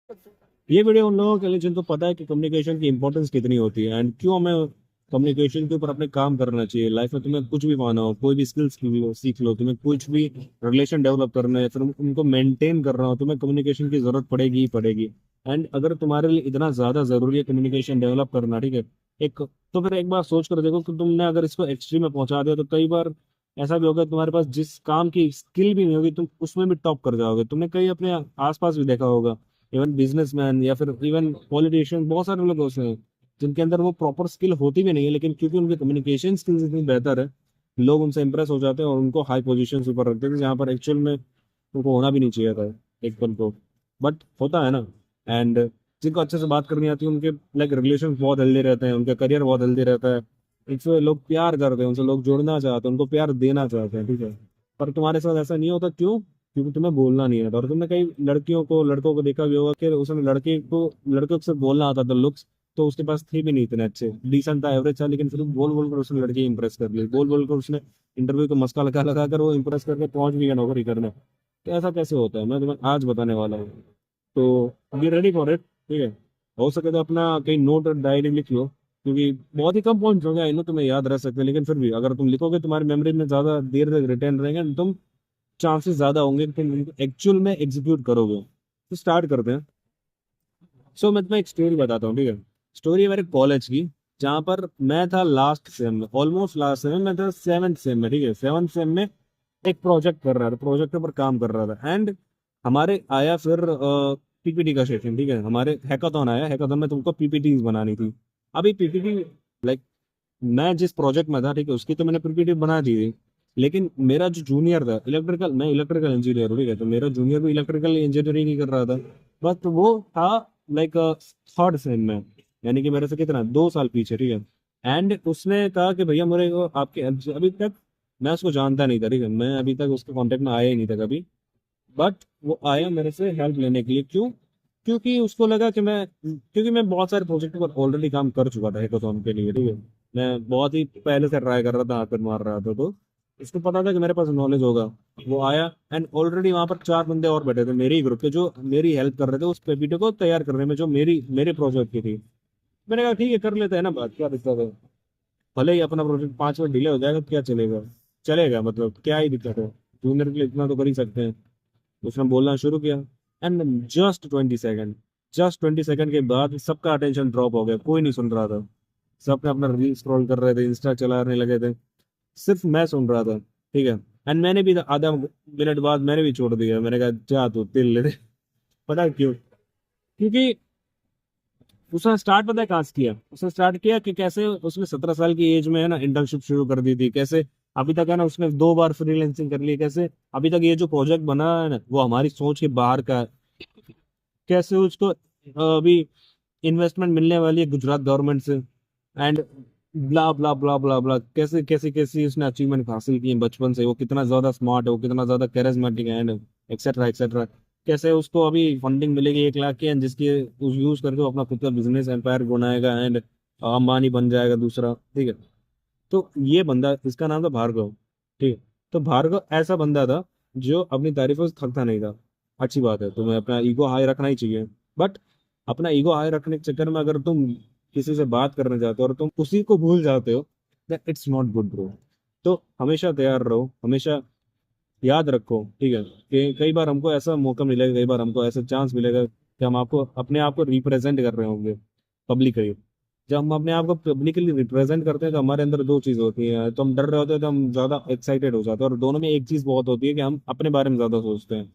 ये वीडियो उन लोगों के लिए जिनको पता है कि कम्युनिकेशन की इंपॉर्टेंस कितनी होती है एंड क्यों हमें कम्युनिकेशन के ऊपर अपने काम करना चाहिए। लाइफ में तुम्हें कुछ भी पाना हो, कोई भी स्किल्स सीख लो, तुम्हें कुछ भी रिलेशन डेवलप करना है, फिर उनको मेंटेन करना हो, तुम्हें कम्युनिकेशन की जरूरत पड़ेगी ही पड़ेगी। एंड अगर तुम्हारे लिए इतना ज्यादा जरूरी है कम्युनिकेशन डेवलप करना, ठीक है, एक तो फिर एक बार सोच कर देखो कि तुमने अगर इसको एक्सट्रीम में पहुंचा दिया तो कई बार ऐसा भी होगा तुम्हारे पास जिस काम की स्किल भी नहीं होगी तुम उसमें भी टॉप कर जाओगे। तुमने कई अपने आसपास भी देखा होगा, इवन बिजनेसमैन या फिर इवन पॉलिटिशियन, बहुत सारे लोग होते हैं जिनके अंदर वो प्रॉपर स्किल होती भी नहीं है, लेकिन क्योंकि उनकी कम्युनिकेशन स्किल्स इतनी बेहतर है, लोग उनसे इंप्रेस हो जाते हैं और उनको हाई पोजीशन पर रखते हैं जहाँ पर एक्चुअल में उनको होना भी नहीं चाहिए था एक पल को। बट होता है ना। एंड जिनको अच्छे से बात करनी आती है उनके लाइक रिलेशन बहुत हेल्दी रहते हैं, उनका करियर बहुत हेल्दी रहता है, उनसे लोग प्यार करते हैं, उनसे लोग जुड़ना चाहते हैं, उनको प्यार देना चाहते हैं, ठीक है। पर तुम्हारे साथ ऐसा नहीं होता, क्यों? क्योंकि तुम्हें बोलना नहीं आता। और तुमने कई लड़कियों को लड़कों को देखा भी होगा कि उसने लड़के से बोलना आता था, लुक्स तो उसके पास थे भी नहीं इतने अच्छे, डिसेंट था, एवरेज था, लेकिन फिर बोल बोल कर उसने लड़की इंप्रेस कर ली, बोल बोल कर उसने इंटरव्यू को मस्का लगा लगा कर वो इंप्रेस करके पहुंच भी गया नौकरी करने। तो ऐसा कैसे होता है मैं तुम्हें आज बताने वाला हूँ। तो बी रेडी फॉर इट, ठीक है। हो सके तो अपना कहीं नोट और डायरी लिख लो, क्योंकि बहुत ही कम पॉइंट होंगे, आई नो तुम्हें याद रह सकते हैं, लेकिन फिर भी अगर तुम लिखोगे तुम्हारी मेमोरी में ज्यादा देर तक रिटेन रहेंगे, तुम चांसेस ज्यादा होंगे कि तुम एक्चुअल में एग्जीक्यूट करोगे। तो स्टार्ट करते हैं। सो मैं तुम्हें एक स्टोरी बताता हूँ, ठीक है। स्टोरी है मेरे कॉलेज की, जहाँ पर मैं था लास्ट सेम में, ऑलमोस्ट लास्ट सेम में, मैं था सेवन्थ सेम में, ठीक है। सेवन्थ सेम में एक प्रोजेक्ट कर रहा था, प्रोजेक्ट के ऊपर काम कर रहा था। एंड हमारे आया फिर पीपीटी का सेशन, ठीक है। हमारे हैकाथॉन आया, हैकाथॉन में तुमको पीपीटी बनानी थी। अभी पीपीटी लाइक मैं जिस प्रोजेक्ट में था, ठीक है, उसकी तो मैंने पीपीटी बना दी थी, लेकिन मेरा जो जूनियर था इलेक्ट्रिकल, मैं इलेक्ट्रिकल इंजीनियर हूँ, ठीक है, तो मेरा जूनियर भी इलेक्ट्रिकल इंजीनियरिंग ही कर रहा था। बट वो था लाइक थर्ड सेम में, यानी कि मेरे से कितना 2 साल पीछे, ठीक है। एंड उसने कहा कि भैया मेरे को आपके, अभी तक मैं उसको जानता नहीं था, ठीक है, मैं अभी तक उसके कांटेक्ट में आया ही नहीं था कभी। बट वो आया मेरे से हेल्प लेने के लिए, क्यों? क्योंकि उसको लगा कि मैं बहुत सारे प्रोजेक्ट पर ऑलरेडी काम कर चुका था हैकाथॉन के लिए, ठीक है। मैं बहुत ही पहले से ट्राई कर रहा था, हाथ पैर मार रहा था, तो उसको पता था कि मेरे पास नॉलेज होगा। वो आया एंड ऑलरेडी वहां पर 4 बंदे और बैठे थे मेरे ही ग्रुप के, जो मेरी हेल्प कर रहे थे उस पीपीटी को तैयार करने में, जो मेरे प्रोजेक्ट की थी। मैंने कहा ठीक है, कर लेते हैं ना बात, क्या दिक्कत है। भले ही अपना प्रोजेक्ट 5 मिनट डिले हो जाएगा, क्या चलेगा, चलेगा, मतलब क्या ही दिक्कत है, जूनियर के लिए इतना तो कर ही सकते हैं। उसने बोलना शुरू किया एंड जस्ट 20 सेकंड के बाद सबका अटेंशन ड्रॉप हो गया, कोई नहीं सुन रहा था। सब अपना रील स्क्रॉल कर रहे थे, इंस्टा चलाने लगे थे, सिर्फ मैं सुन रहा था, ठीक है। एंड मैंने भी आधा मिनट बाद मैंने भी छोड़ दिया, मैंने कहा जा तू तिल ले दे। पता है क्यों? क्योंकि उसने स्टार्ट पता है कहाँ से किया? उसने स्टार्ट किया कि कैसे उसने 17 साल की एज में है ना इंटर्नशिप शुरू कर दी थी, कैसे अभी तक है ना उसने 2 बार फ्रीलांसिंग कर ली, कैसे अभी तक ये जो प्रोजेक्ट बना है ना वो हमारी सोच के बाहर का है, कैसे उसको अभी इन्वेस्टमेंट मिलने वाली है गुजरात गवर्नमेंट से, एंड ब्ला ब्ला ब्ला ब्ला ब्ला, कैसे कैसे कैसे उसने अचीवमेंट हासिल की है बचपन से, वो कितना ज्यादा स्मार्ट है, वो कितना ज्यादा कैरिज्मेटिक है, एंड एक्सेट्रा एक्सेट्रा। कैसे उसको अभी फंडिंग मिलेगी 1 लाख की, एंड जिसकी यूज करके वो अपना खुद का बिजनेस एम्पायर बनाएगा एंड अंबानी बन जाएगा दूसरा, ठीक है। तो ये बंदा, इसका नाम था भार्गव, ठीक है। तो भार्गव ऐसा बंदा था जो अपनी तारीफों से थकता नहीं था। अच्छी बात है, तुम्हें अपना ईगो हाई रखना ही चाहिए, बट अपना ईगो हाई रखने के चक्कर में अगर तुम किसी से बात करने जाते हो और तुम उसी को भूल जाते हो, that it's not good bro. तो हमेशा तैयार रहो, हमेशा याद रखो, ठीक है, कि कई बार हमको ऐसा मौका मिलेगा, कई बार हमको ऐसा चांस मिलेगा कि हम आपको अपने आप को रिप्रेजेंट कर रहे होंगे पब्लिकली। जब हम अपने आप को पब्लिकली रिप्रेजेंट करते हैं तो हमारे अंदर दो चीज होती है, तो हम डर रहे होते हैं तो हम ज्यादा एक्साइटेड हो जाते हैं, और दोनों में एक चीज बहुत होती है कि हम अपने बारे में ज्यादा सोचते हैं,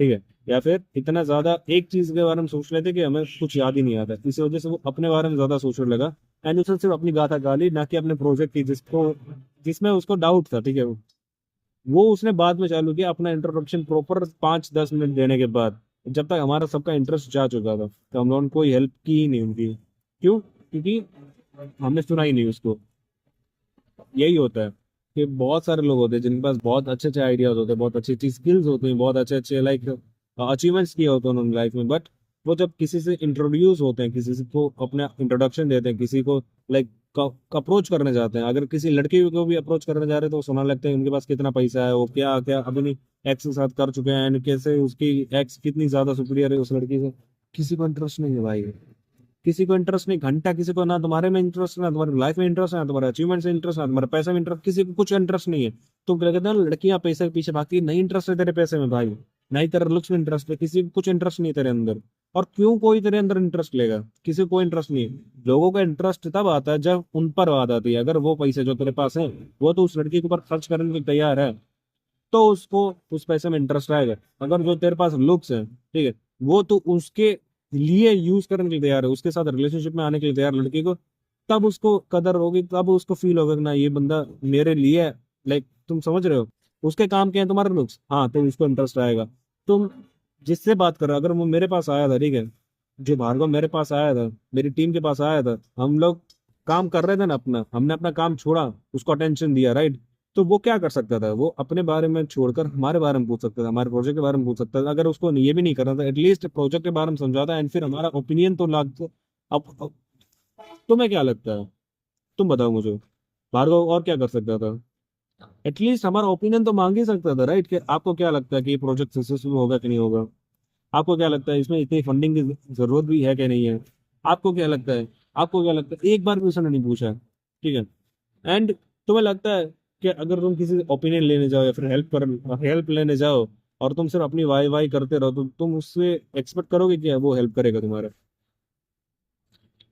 ठीक है। या फिर इतना ज्यादा एक चीज के बारे में सोच लेते कि हमें कुछ याद ही नहीं आता, इसी वजह से वो अपने बारे में ज्यादा सोचने लगा। एंड उसने सिर्फ अपनी गाथा गा ली, ना कि अपने प्रोजेक्ट की जिसमें उसको डाउट था, ठीक है। वो उसने बाद में चालू किया अपना इंट्रोडक्शन प्रॉपर 5-10 मिनट देने के बाद, जब तक हमारा सबका इंटरेस्ट जा चुका था, तो हम लोगों ने कोई हेल्प की ही नहीं उनकी। क्यों? क्योंकि हमने सुना ही नहीं उसको। यही होता है कि बहुत सारे लोग होते हैं जिनके पास बहुत अच्छे अच्छे आइडियाज होते हैं, बहुत अच्छी अच्छी स्किल्स होती हैं, बहुत अच्छे अच्छे लाइक अचीवमेंट्स किए होते हैं उन्होंने लाइफ में, बट वो जब किसी से इंट्रोड्यूस होते हैं, किसी से को अपना इंट्रोडक्शन देते हैं, किसी को लाइक अप्रोच करने जाते हैं, अगर किसी लड़की को भी अप्रोच करने जा रहे हैं तो वो सुना लगता है उनके पास कितना पैसा है, वो क्या क्या अपनी एक्स के साथ कर चुके हैं, एंड कैसे उसकी एक्स कितनी ज्यादा सुपीरियर है उस लड़की से, किसी को इंटरेस्ट नहीं है भाई, किसी को इंटरेस्ट नहीं, घंटा किसी को, ना तुम्हारे में इंटरेस्ट, ना तुम्हारी लाइफ में इंटरेस्ट, ना तुम्हारे अचीवमेंट से इंटरेस्ट, ना तुम्हारे पैसे में इंटरेस्ट, किसी को कुछ इंटरेस्ट नहीं है। तो क्या कहते हैं लड़कियां पैसे के पीछे भागती है, नहीं इंटरेस्ट है तेरे पैसे में भाई, नहीं तेरे लुक्स में इंटरेस्ट है, किसी को कुछ इंटरेस्ट नहीं है तेरे अंदर। और क्यों कोई तेरे अंदर इंटरेस्ट लेगा, किसी को कोई इंटरेस्ट नहीं है। लोगों का इंटरेस्ट तब आता है जब उन पर बात आती है। अगर वो पैसे जो तेरे पास है वो तो उस लड़की के ऊपर खर्च करने के लिए तैयार है, तो उसको उस पैसे में इंटरेस्ट आएगा। अगर जो तेरे पास लुक्स है, ठीक है, वो तो उसके लिए यूज करने के लिए तैयार है, उसके साथ रिलेशनशिप में आने के लिए तैयार है लड़की को, तब उसको कदर होगी, तब उसको फील होगा कि ना ये बंदा मेरे लिए है। लाइक तुम समझ रहे हो, उसके काम के हैं तुम्हारे लुक्स, हाँ तो उसको इंटरेस्ट आएगा। तुम जिससे बात कर रहे हो, अगर वो मेरे पास आया था, ठीक है, जो भार्गव मेरे पास आया था, मेरी टीम के पास आया था, हम लोग काम कर रहे थे ना अपना, हमने अपना काम छोड़ा, उसको अटेंशन दिया, राइट। तो वो क्या कर सकता था, वो अपने बारे में छोड़कर हमारे बारे में पूछ सकता था, हमारे प्रोजेक्ट के बारे में पूछ सकता था। अगर उसको ये भी नहीं करना था, एटलीस्ट प्रोजेक्ट के बारे में समझाता एंड फिर हमारा ओपिनियन तो लाग। अब तुम्हें क्या लगता है, तुम बताओ मुझे, भार्गव और क्या कर सकता था? एटलीस्ट हमारा ओपिनियन तो मांग ही सकता था, राइट, कि आपको क्या लगता है कि ये प्रोजेक्ट सक्सेसफुल होगा कि नहीं होगा, आपको क्या लगता है इसमें इतनी फंडिंग की जरूरत भी है कि नहीं है, आपको क्या लगता है, आपको क्या लगता है, एक बार भी उसने नहीं पूछा, ठीक है। एंड तुम्हें लगता है कि अगर तुम किसी ओपिनियन लेने जाओ या फिर हेल्प लेने जाओ और तुम सिर्फ अपनी वाई वाई करते रहो, तो तुम उससे एक्सपेक्ट करोगे कि वो हेल्प करेगा तुम्हारा?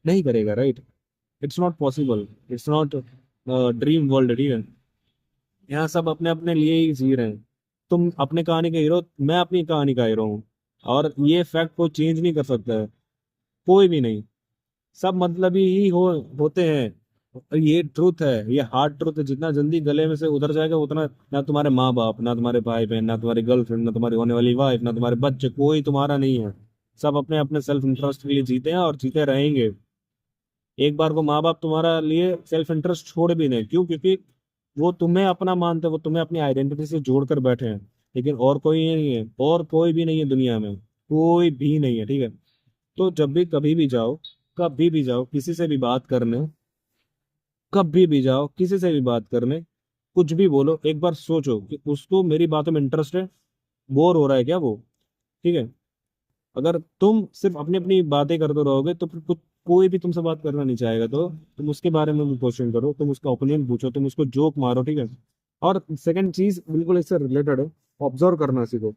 नहीं करेगा, right. It's not possible, it's not dream world, ठीक है। यहाँ सब अपने अपने लिए ही जी रहे हैं। तुम अपने कहानी का हीरो, मैं अपनी कहानी का हीरो हूँ, और ये फैक्ट को चेंज नहीं कर सकता है कोई भी नहीं। सब मतलबी ही होते हैं, और ये ट्रूथ है, ये हार्ड ट्रूथ है। जितना जल्दी गले में से उतर जाएगा उतना, ना तुम्हारे माँ बाप, ना तुम्हारे भाई बहन, ना तुम्हारी गर्लफ्रेंड, ना तुम्हारी होने वाली वाइफ, ना तुम्हारे बच्चे, कोई तुम्हारा नहीं है। सब अपने अपने सेल्फ इंटरेस्ट के लिए जीते हैं और जीते रहेंगे। एक बार को माँ बाप तुम्हारा लिए सेल्फ इंटरेस्ट छोड़ भी नहीं, क्यों? क्योंकि वो तुम्हें अपना मानते हैं, वो तुम्हें अपनी आइडेंटिटी से जोड़ कर बैठे हैं। लेकिन और कोई नहीं है, और कोई भी नहीं है दुनिया में, कोई भी नहीं है, ठीक है। तो जब भी कभी भी जाओ, कभी भी जाओ किसी से भी बात करने, कभी भी जाओ किसी से भी बात करने, कुछ भी बोलो, एक बार सोचो कि उसको मेरी बातों में इंटरेस्ट है, बोर हो रहा है क्या वो, ठीक है। अगर तुम सिर्फ अपनी अपनी बातें करते रहोगे तो फिर कुछ, कोई भी तुमसे बात करना नहीं चाहेगा। तो तुम उसके बारे में भी क्वेश्चन करो, तुम उसका ओपिनियन पूछो, तुम उसको जोक मारो, ठीक है। और सेकंड चीज बिल्कुल इससे रिलेटेड है, ऑब्जर्व करना सीखो।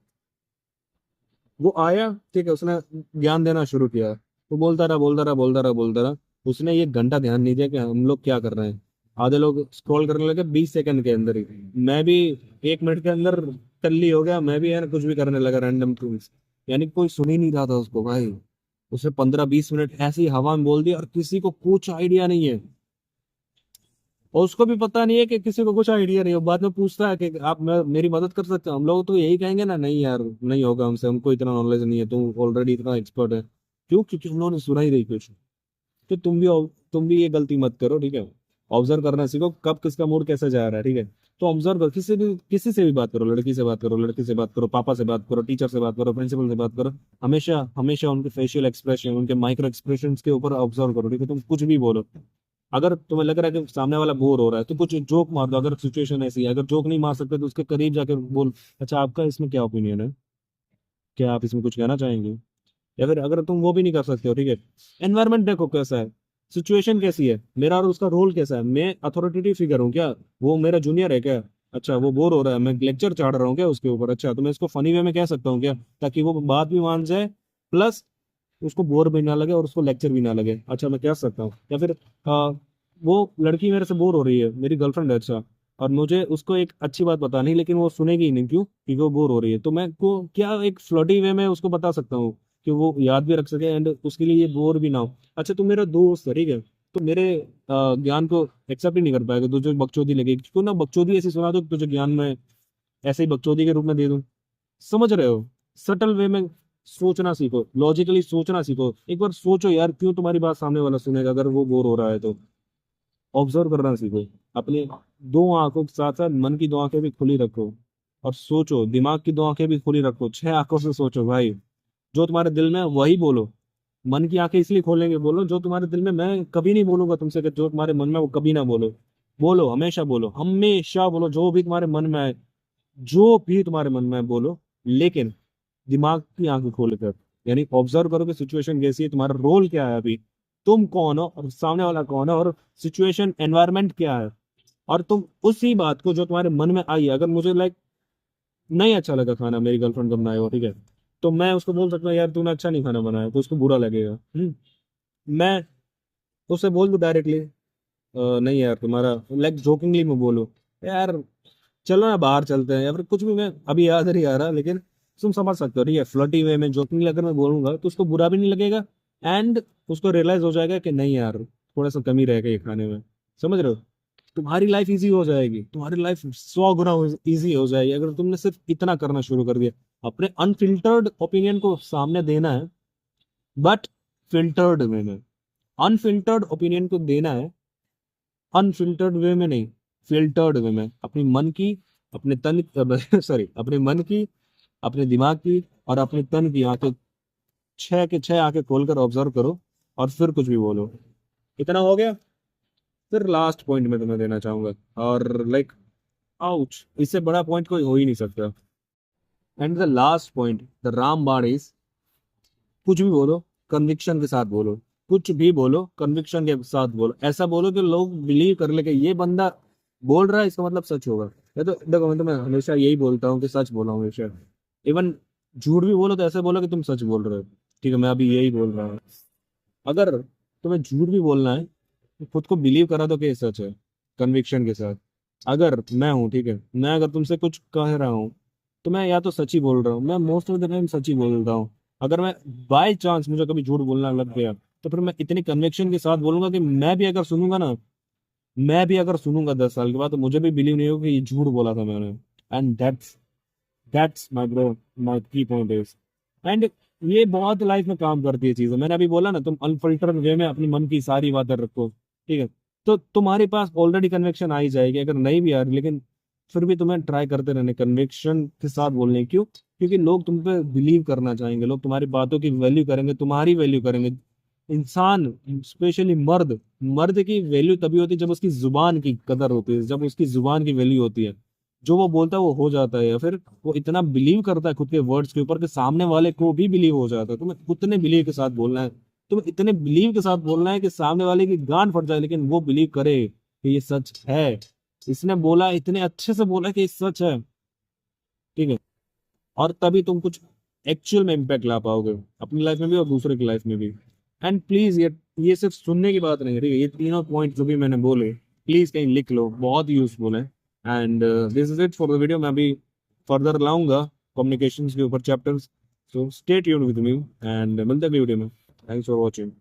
वो आया, ठीक है, उसने ज्ञान देना शुरू किया, तो बोलता रहा बोलता रहा बोलता रहा बोलता रहा, उसने एक घंटा ध्यान नहीं दिया कि हम लोग क्या कर रहे हैं। आधे लोग स्क्रॉल करने लगे 20 सेकंड के अंदर ही, मैं भी 1 मिनट के अंदर टल्ली हो गया, मैं भी यार कुछ भी करने लगा रैंडम टूल्स। यानी कोई सुन ही नहीं रहा था उसको भाई, उसने 15-20 मिनट ऐसी हवा में बोल दिया और किसी को कुछ आइडिया नहीं है। और उसको भी पता नहीं है कि किसी को कुछ आइडिया नहीं है। वो बाद में पूछता है कि आप मेरी मदद कर सकते हो? हम लोग तो यही कहेंगे ना, नहीं यार नहीं होगा हमसे, हमको इतना नॉलेज नहीं है, तुम ऑलरेडी इतना एक्सपर्ट है। क्यों? क्योंकि हम लोगों ने सुना ही नहीं कुछ। तो तुम भी ये गलती मत करो, ठीक है। ऑब्जर्व करना सीखो, कब किसका मूड कैसे जा रहा है, ठीक है। तो ऑब्जर्व करो, किसी से भी बात करो, लड़की से बात करो, लड़के से बात करो, पापा से बात करो, टीचर से बात करो, प्रिंसिपल से बात करो। हमेशा हमेशा उनके फेशियल एक्सप्रेशन, उनके माइक्रो एक्सप्रेशन के ऊपर ऑब्जर्व करो, ठीक है। तुम कुछ भी बोलो, अगर तुम्हें लग रहा है कि सामने वाला बोर हो रहा है तो कुछ जोक मार दो, अगर सिचुएशन ऐसी है। अगर जोक नहीं मार सकते तो उसके करीब जाकर बोल, अच्छा आपका इसमें क्या ओपिनियन है, क्या आप इसमें कुछ कहना चाहेंगे? या फिर अगर तुम वो भी नहीं कर सकते हो, ठीक है, एनवायरमेंट देखो कैसा है, सिचुएशन कैसी है, मेरा और उसका रोल कैसा है, मैं अथॉरिटेटिव फिगर हूँ क्या, वो मेरा जूनियर है क्या? अच्छा वो बोर हो रहा है, मैं लेक्चर चाड़ रहा हूँ क्या उसके ऊपर? अच्छा तो मैं इसको फनी वे में कह सकता हूँ क्या, ताकि वो बात भी मान जाए, प्लस उसको बोर भी ना लगे और उसको लेक्चर भी ना लगे। अच्छा मैं कह सकता हूँ। या फिर वो लड़की मेरे से बोर हो रही है, मेरी गर्लफ्रेंड है, अच्छा, और मुझे उसको एक अच्छी बात बतानी, लेकिन वो सुनेगी ही नहीं, क्यों? क्योंकि वो बोर हो रही है। तो मैं को क्या एक फ्लर्टी वे में उसको बता सकता हूँ कि वो याद भी रख सके एंड उसके लिए ये बोर भी ना हो। अच्छा तू मेरा दोस्त है, ठीक है, तो मेरे ज्ञान को एक्सेप्ट ही नहीं कर पाएगा, तुझे बकचोदी लगेगी, क्यों ना बकचोदी ऐसी सुना दो कि तुझे ज्ञान में ऐसे ही बकचोदी के रूप में दे दूं। समझ रहे हो? सटल वे में सोचना सीखो, लॉजिकली सोचना सीखो। एक बार सोचो यार, क्यों तुम्हारी बात सामने वाला सुनेगा अगर वो बोर हो रहा है तो? ऑब्जर्व करना सीखो, अपनी दो आंखों के साथ साथ मन की दो आंखें भी खुली रखो, और सोचो, दिमाग की दो आंखें भी खुली रखो, 6 आंखों से सोचो भाई। जो तुम्हारे दिल में है, वही बोलो। मन की आंखें इसलिए खोलेंगे, बोलो जो तुम्हारे दिल में, मैं कभी नहीं बोलूंगा तुमसे कि जो तुम्हारे मन में है, वो कभी ना बोलो। बोलो, हमेशा बोलो, हमेशा बोलो, जो भी तुम्हारे मन में है, जो भी तुम्हारे मन में है बोलो, लेकिन दिमाग की आंखें खोल कर, यानी ऑब्जर्व करो कि सिचुएशन कैसी है, तुम्हारा रोल क्या है अभी, तुम कौन हो और सामने वाला कौन है, और सिचुएशन एनवायरनमेंट क्या है। और तुम उसी बात को जो तुम्हारे मन में आई है, अगर मुझे लाइक नहीं अच्छा लगा खाना मेरी गर्लफ्रेंड का बनाया हो, ठीक है, तो मैं उसको बोल सकता हूँ यार तूने अच्छा नहीं खाना बनाया, तो उसको बुरा लगेगा। मैं उससे बोल दूं डायरेक्टली नहीं यार तुम्हारा, लाइक जोकिंगली मैं बोलूँ यार चलो ना बाहर चलते हैं, या फिर कुछ भी, मैं अभी याद नहीं आ रहा, लेकिन तुम समझ सकते हो, ठीक है, फ्लर्टी वे में जोकिंगली अगर मैं बोलूंगा तो उसको बुरा भी नहीं लगेगा, एंड उसको रियलाइज हो जाएगा कि नहीं यार थोड़ा सा कमी रह गई खाने में। समझ रहे हो? तुम्हारी लाइफ इजी हो जाएगी, तुम्हारी लाइफ 100 गुना इजी हो जाएगी अगर तुमने सिर्फ इतना करना शुरू कर दिया। अपने अनफिल्टर्ड ओपिनियन को सामने देना है, बट फिल्टर्ड वे में। अनफिल्टर्ड ओपिनियन को देना है, अनफिल्टर्ड वे में नहीं, फिल्टर्ड वे में। अपनी मन की, अपने तन सॉरी, अपने मन की, अपने दिमाग की और अपने तन की आंखें, छह के छह आंखें खोलकर ऑब्जर्व करो और फिर कुछ भी बोलो। इतना हो गया। फिर लास्ट पॉइंट मैं तुम्हें देना चाहूंगा, और लाइक आउच, इससे बड़ा पॉइंट कोई हो ही नहीं सकता। And the last point, the Ram बाण इज, कुछ भी बोलो कन्विक्शन के साथ बोलो। कुछ भी बोलो कन्विक्शन के साथ बोलो, ऐसा बोलो कि लोग बिलीव कर ले कि ये बंदा बोल रहा है, इसका मतलब सच होगा। ये तो देखो, मैं हमेशा यही बोलता हूँ कि सच बोला हूँ हमेशा। इवन झूठ भी बोलो तो ऐसे बोलो कि तुम सच बोल रहे हो। ठीक है, मैं अभी यही बोल रहा हूँ। अगर तुम्हें झूठ भी बोलना है तो खुद को बिलीव करा दो कि ये सच है, कन्विक्शन के साथ। अगर मैं हूँ, ठीक है, मैं अगर तुमसे कुछ कह रहा हूँ तो मैं या तो सच ही बोल रहा हूँ, मैं मोस्ट ऑफ द टाइम सच ही बोलता हूँ। अगर मैं बाय चांस मुझे कभी झूठ बोलना लग गया तो फिर मैं इतनी कन्विक्शन के साथ बोलूंगा कि मैं भी अगर सुनूंगा 10 साल के बाद तो मुझे भी बिलीव नहीं होगा कि ये झूठ बोला था मैंने। And that's my bro, my की पॉइंट इज। एंड ये बहुत लाइफ में काम करती है चीजें, मैंने अभी बोला ना, तुम अनफिल्टर्ड वे में अपनी मन की सारी बातें रखो, ठीक है, तो तुम्हारे पास ऑलरेडी कन्विक्शन आ ही जाएगी। अगर नहीं भी आ रही, लेकिन फिर भी तुम्हें ट्राई करते रहने कन्विक्शन के साथ बोलने। क्यों? क्योंकि लोग तुम पे बिलीव करना चाहेंगे, लोग तुम्हारी बातों की वैल्यू करेंगे, तुम्हारी वैल्यू करेंगे। इंसान, स्पेशली मर्द, मर्द की वैल्यू तभी होती है जब उसकी जुबान की कदर होती है, जब उसकी जुबान की वैल्यू होती है। जो वो बोलता है वो हो जाता है, या फिर वो इतना बिलीव करता है खुद के वर्ड्स के ऊपर कि सामने वाले को भी बिलीव हो जाता है। तुम्हें उतने बिलीव के साथ बोलना है, तुम्हें इतने बिलीव के साथ बोलना है कि सामने वाले की गांड फट जाए, लेकिन वो बिलीव करे कि ये सच है। इसने बोला, इतने अच्छे से बोला कि ये सच है, ठीक है, और तभी तुम कुछ एक्चुअल में इम्पैक्ट ला पाओगे अपनी लाइफ में भी और दूसरे की लाइफ में भी। एंड प्लीज, ये सिर्फ सुनने की बात नहीं है, ठीक है, ये तीनों पॉइंट जो भी मैंने बोले प्लीज कहीं लिख लो, बहुत यूजफुल है। And this is it for the video. मैं अभी फर्दर लाऊंगा कम्युनिकेशंस के ऊपर chapters. So stay tuned with me, and मिलते हैं अगली वीडियो में। Thanks for watching.